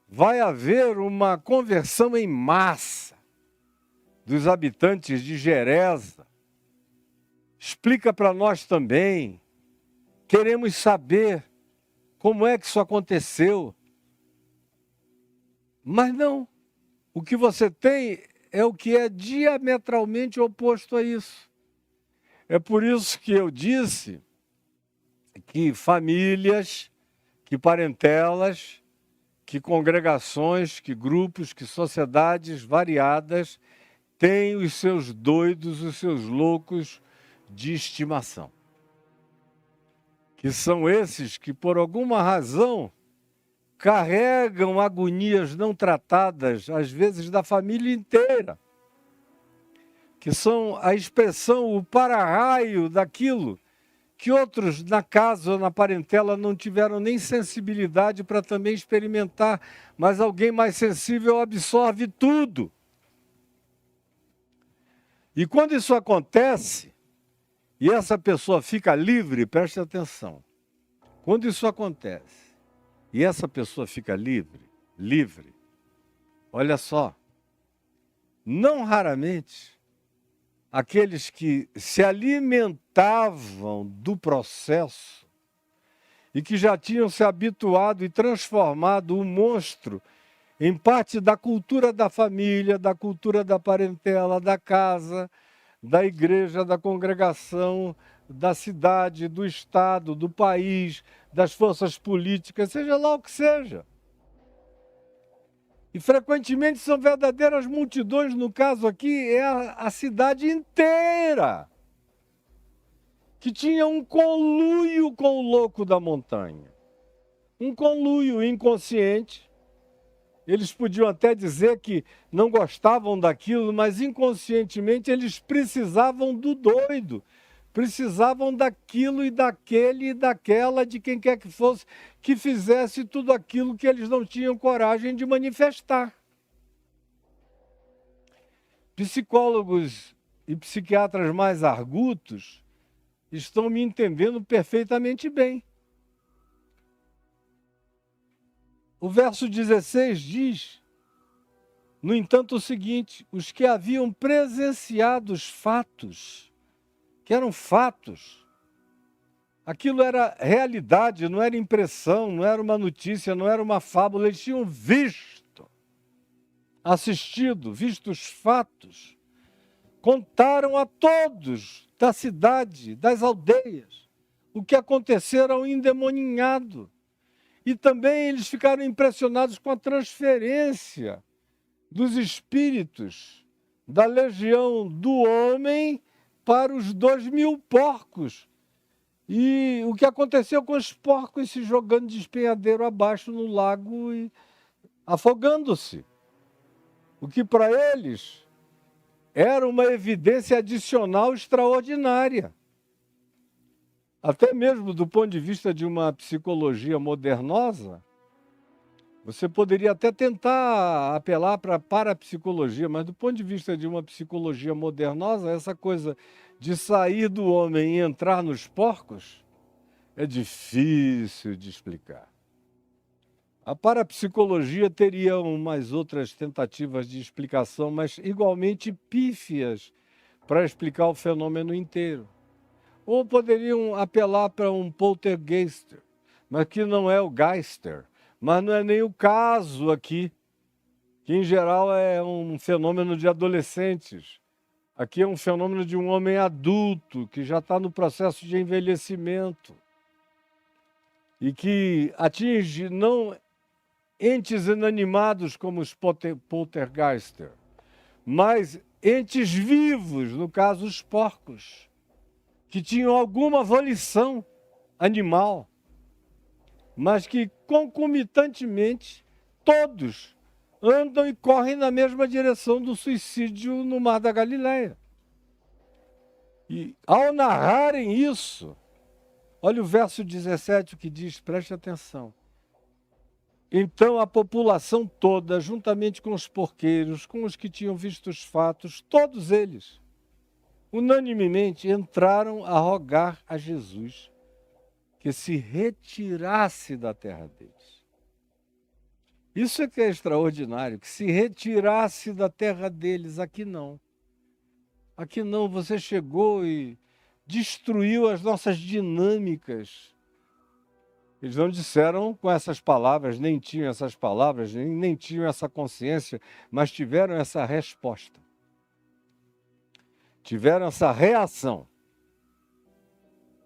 [SPEAKER 1] vai haver uma conversão em massa dos habitantes de Gerasa. Explica para nós também. Queremos saber como é que isso aconteceu. Mas não. O que você tem é o que é diametralmente oposto a isso. É por isso que eu disse que famílias, que parentelas, que congregações, que grupos, que sociedades variadas têm os seus doidos, os seus loucos de estimação. Que são esses que, por alguma razão, carregam agonias não tratadas, às vezes da família inteira. Que são a expressão, o para-raio daquilo que outros, na casa ou na parentela, não tiveram nem sensibilidade para também experimentar, mas alguém mais sensível absorve tudo. E quando isso acontece, e essa pessoa fica livre, preste atenção, quando isso acontece, e essa pessoa fica livre, olha só, não raramente, aqueles que se alimentavam do processo e que já tinham se habituado e transformado o monstro em parte da cultura da família, da cultura da parentela, da casa, da igreja, da congregação, da cidade, do estado, do país, das forças políticas, seja lá o que seja. E frequentemente são verdadeiras multidões, no caso aqui é a cidade inteira, que tinha um conluio com o louco da montanha. Um conluio inconsciente. Eles podiam até dizer que não gostavam daquilo, mas inconscientemente eles precisavam do doido. Precisavam daquilo e daquele e daquela, de quem quer que fosse, que fizesse tudo aquilo que eles não tinham coragem de manifestar. Psicólogos e psiquiatras mais argutos estão me entendendo perfeitamente bem. O verso 16 diz, no entanto, o seguinte: os que haviam presenciado os fatos, que eram fatos, aquilo era realidade, não era impressão, não era uma notícia, não era uma fábula, eles tinham visto, assistido, visto os fatos, contaram a todos da cidade, das aldeias, o que acontecera ao endemoniado. E também eles ficaram impressionados com a transferência dos espíritos da legião do homem para os 2.000 porcos. E o que aconteceu com os porcos se jogando de despenhadeiro abaixo no lago e afogando-se. O que para eles era uma evidência adicional extraordinária. Até mesmo do ponto de vista de uma psicologia modernosa, você poderia até tentar apelar para a parapsicologia, mas do ponto de vista de uma psicologia modernosa, essa coisa de sair do homem e entrar nos porcos é difícil de explicar. A parapsicologia teria umas outras tentativas de explicação, mas igualmente pífias para explicar o fenômeno inteiro. Ou poderiam apelar para um poltergeist, mas que não é o Geister. Mas não é nem o caso aqui, que em geral é um fenômeno de adolescentes. Aqui é um fenômeno de um homem adulto, que já está no processo de envelhecimento. E que atinge não entes inanimados como os poltergeister, mas entes vivos, no caso os porcos, que tinham alguma volição animal, mas que concomitantemente todos andam e correm na mesma direção do suicídio no Mar da Galileia. E ao narrarem isso, olha o verso 17 que diz, preste atenção. Então a população toda, juntamente com os porqueiros, com os que tinham visto os fatos, todos eles, unanimemente entraram a rogar a Jesus que se retirasse da terra deles. Isso é que é extraordinário, que se retirasse da terra deles. Aqui não. Aqui não, você chegou e destruiu as nossas dinâmicas. Eles não disseram com essas palavras, nem tinham essas palavras, nem tinham essa consciência, mas tiveram essa resposta. Tiveram essa reação.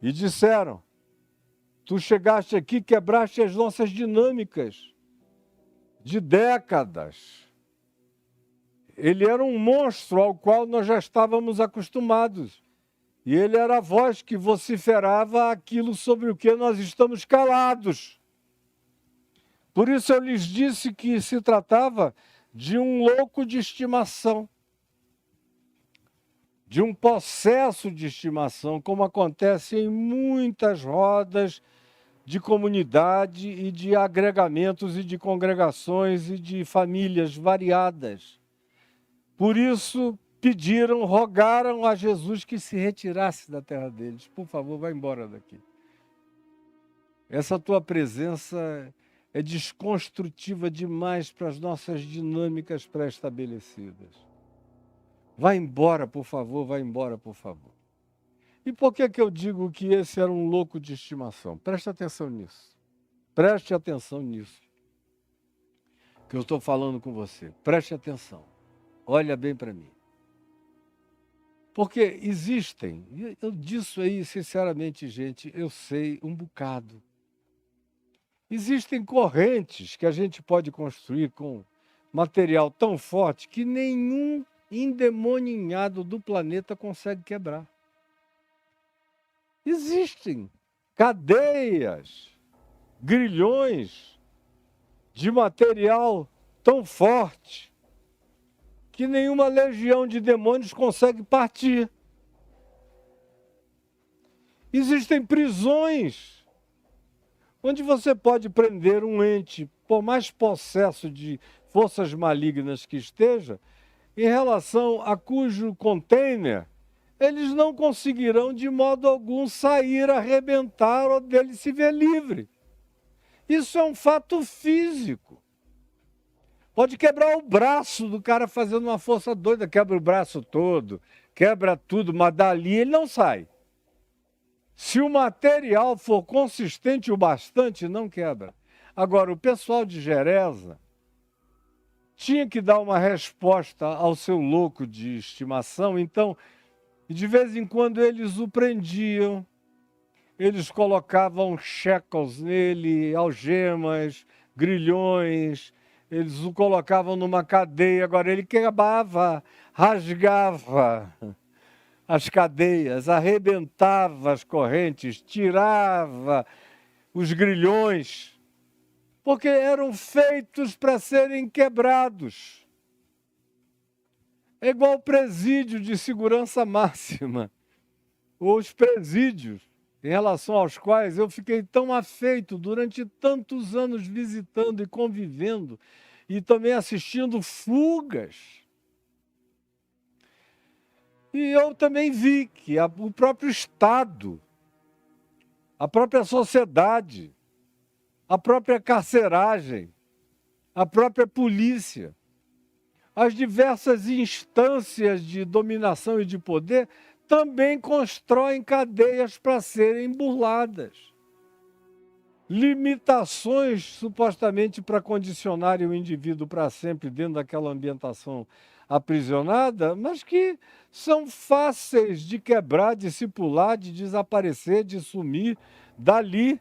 [SPEAKER 1] E disseram, tu chegaste aqui, quebraste as nossas dinâmicas de décadas. Ele era um monstro ao qual nós já estávamos acostumados. E ele era a voz que vociferava aquilo sobre o que nós estamos calados. Por isso eu lhes disse que se tratava de um louco de estimação, de um possesso de estimação, como acontece em muitas rodas de comunidade e de agregamentos e de congregações e de famílias variadas. Por isso pediram, rogaram a Jesus que se retirasse da terra deles. Por favor, vá embora daqui. Essa tua presença é desconstrutiva demais para as nossas dinâmicas pré-estabelecidas. Vá embora, por favor, vá embora, por favor. E por que eu digo que esse era um louco de estimação? Preste atenção nisso. Preste atenção nisso. Que eu estou falando com você. Preste atenção. Olha bem para mim. Porque existem, eu disso aí, sinceramente, gente, eu sei um bocado. Existem correntes que a gente pode construir com material tão forte que nenhum endemoninhado do planeta consegue quebrar. Existem cadeias, grilhões de material tão forte que nenhuma legião de demônios consegue partir. Existem prisões onde você pode prender um ente, por mais possesso de forças malignas que esteja, em relação a cujo container eles não conseguirão de modo algum sair, arrebentar ou dele se ver livre. Isso é um fato físico. Pode quebrar o braço do cara fazendo uma força doida, quebra o braço todo, quebra tudo, mas dali ele não sai. Se o material for consistente o bastante, não quebra. Agora, o pessoal de Geresa tinha que dar uma resposta ao seu louco de estimação, então, de vez em quando eles o prendiam, eles colocavam shekels nele, algemas, grilhões, eles o colocavam numa cadeia, agora ele quebrava, rasgava as cadeias, arrebentava as correntes, tirava os grilhões, porque eram feitos para serem quebrados. É igual o presídio de segurança máxima, ou os presídios, em relação aos quais eu fiquei tão afeito durante tantos anos visitando e convivendo, e também assistindo fugas. E eu também vi que o próprio Estado, a própria sociedade, a própria carceragem, a própria polícia, as diversas instâncias de dominação e de poder também constroem cadeias para serem burladas. Limitações supostamente para condicionarem o indivíduo para sempre dentro daquela ambientação aprisionada, mas que são fáceis de quebrar, de se pular, de desaparecer, de sumir dali.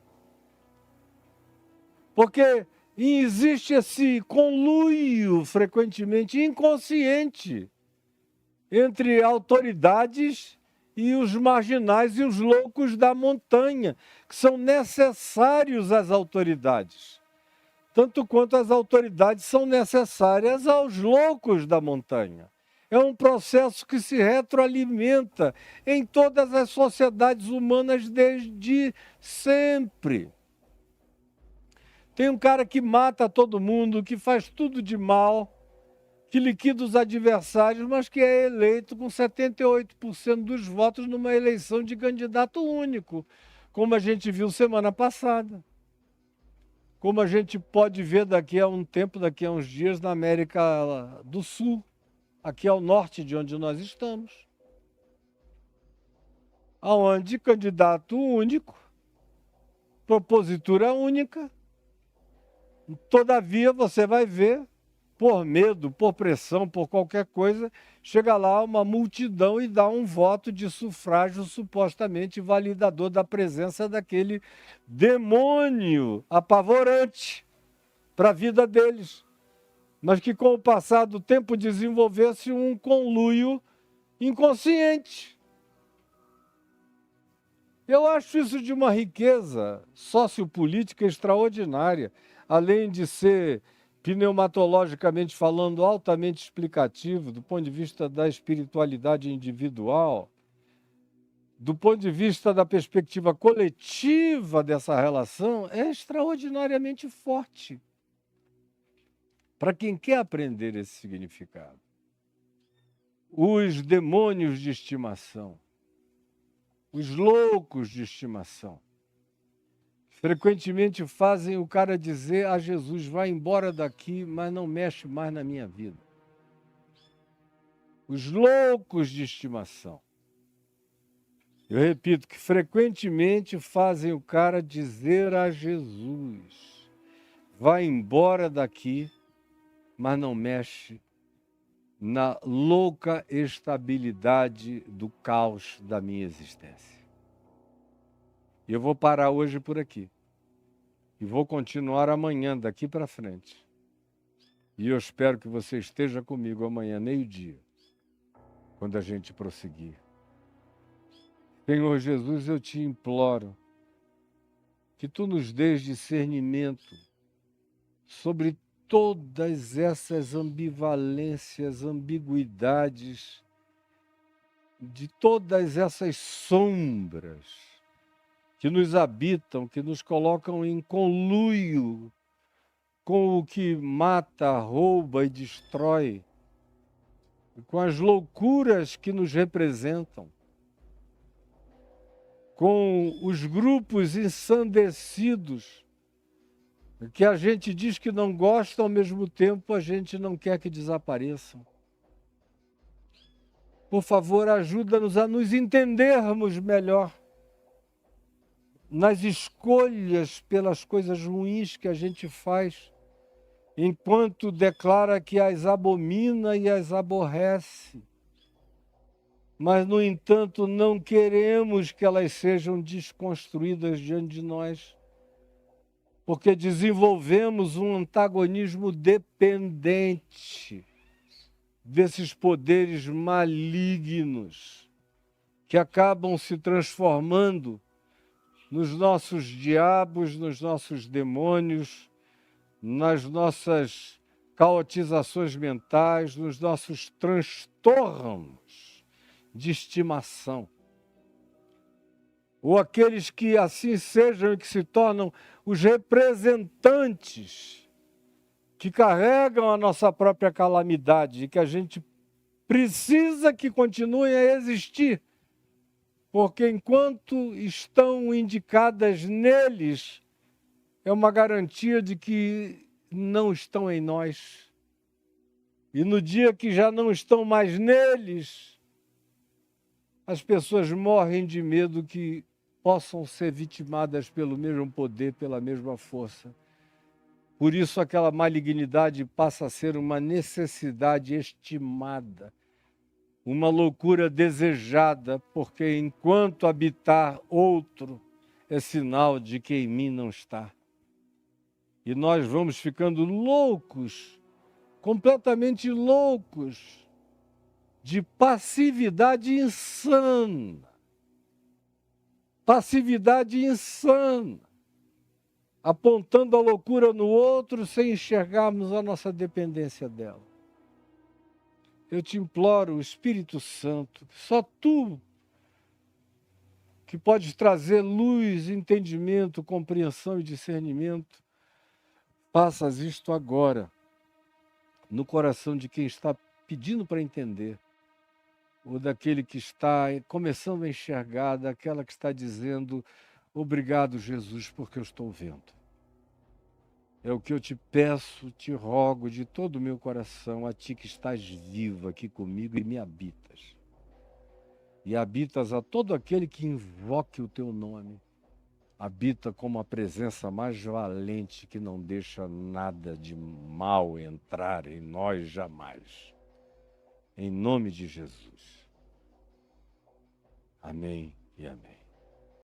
[SPEAKER 1] Porque existe esse conluio frequentemente inconsciente entre autoridades e os marginais e os loucos da montanha, que são necessários às autoridades, tanto quanto as autoridades são necessárias aos loucos da montanha. É um processo que se retroalimenta em todas as sociedades humanas desde sempre. Tem um cara que mata todo mundo, que faz tudo de mal, que liquida os adversários, mas que é eleito com 78% dos votos numa eleição de candidato único, como a gente viu semana passada. Como a gente pode ver daqui a um tempo, daqui a uns dias, na América do Sul, aqui ao norte de onde nós estamos, onde candidato único, propositura única, todavia você vai ver, por medo, por pressão, por qualquer coisa, chega lá uma multidão e dá um voto de sufrágio supostamente validador da presença daquele demônio apavorante para a vida deles, mas que com o passar do tempo desenvolvesse um conluio inconsciente. Eu acho isso de uma riqueza sociopolítica extraordinária, além de ser pneumatologicamente falando, altamente explicativo do ponto de vista da espiritualidade individual, do ponto de vista da perspectiva coletiva dessa relação, é extraordinariamente forte para quem quer aprender esse significado. Os demônios de estimação, os loucos de estimação, frequentemente fazem o cara dizer a Jesus, vai embora daqui, mas não mexe mais na minha vida. Os loucos de estimação. Eu repito que frequentemente fazem o cara dizer a Jesus, vai embora daqui, mas não mexe na louca estabilidade do caos da minha existência. E eu vou parar hoje por aqui. E vou continuar amanhã, daqui para frente. E eu espero que você esteja comigo amanhã, meio-dia, quando a gente prosseguir. Senhor Jesus, eu te imploro que tu nos dês discernimento sobre todas essas ambivalências, ambiguidades, de todas essas sombras que nos habitam, que nos colocam em conluio com o que mata, rouba e destrói, com as loucuras que nos representam. com os grupos ensandecidos, que a gente diz que não gosta, ao mesmo tempo a gente não quer que desapareçam. Por favor, ajuda-nos a nos entendermos melhor nas escolhas pelas coisas ruins que a gente faz, enquanto declara que as abomina e as aborrece. Mas, no entanto, não queremos que elas sejam desconstruídas diante de nós, porque desenvolvemos um antagonismo dependente desses poderes malignos que acabam se transformando nos nossos diabos, nos nossos demônios, nas nossas caotizações mentais, nos nossos transtornos de estimação. Ou aqueles que assim sejam e que se tornam os representantes que carregam a nossa própria calamidade e que a gente precisa que continuem a existir, porque enquanto estão indicadas neles, é uma garantia de que não estão em nós. E no dia que já não estão mais neles, as pessoas morrem de medo que possam ser vitimadas pelo mesmo poder, pela mesma força. Por isso, aquela malignidade passa a ser uma necessidade estimada, uma loucura desejada, porque enquanto habitar outro, é sinal de que em mim não está. E nós vamos ficando loucos, completamente loucos, de passividade insana. Passividade insana. Apontando a loucura no outro sem enxergarmos a nossa dependência dela. Eu te imploro, Espírito Santo, só Tu, que podes trazer luz, entendimento, compreensão e discernimento, faças isto agora, no coração de quem está pedindo para entender, ou daquele que está começando a enxergar, daquela que está dizendo: obrigado, Jesus, porque eu estou vendo. É o que eu te peço, te rogo de todo o meu coração, a Ti que estás vivo aqui comigo e me habitas. E habitas a todo aquele que invoque o Teu nome. Habita como a presença mais valente que não deixa nada de mal entrar em nós jamais. Em nome de Jesus. Amém e amém.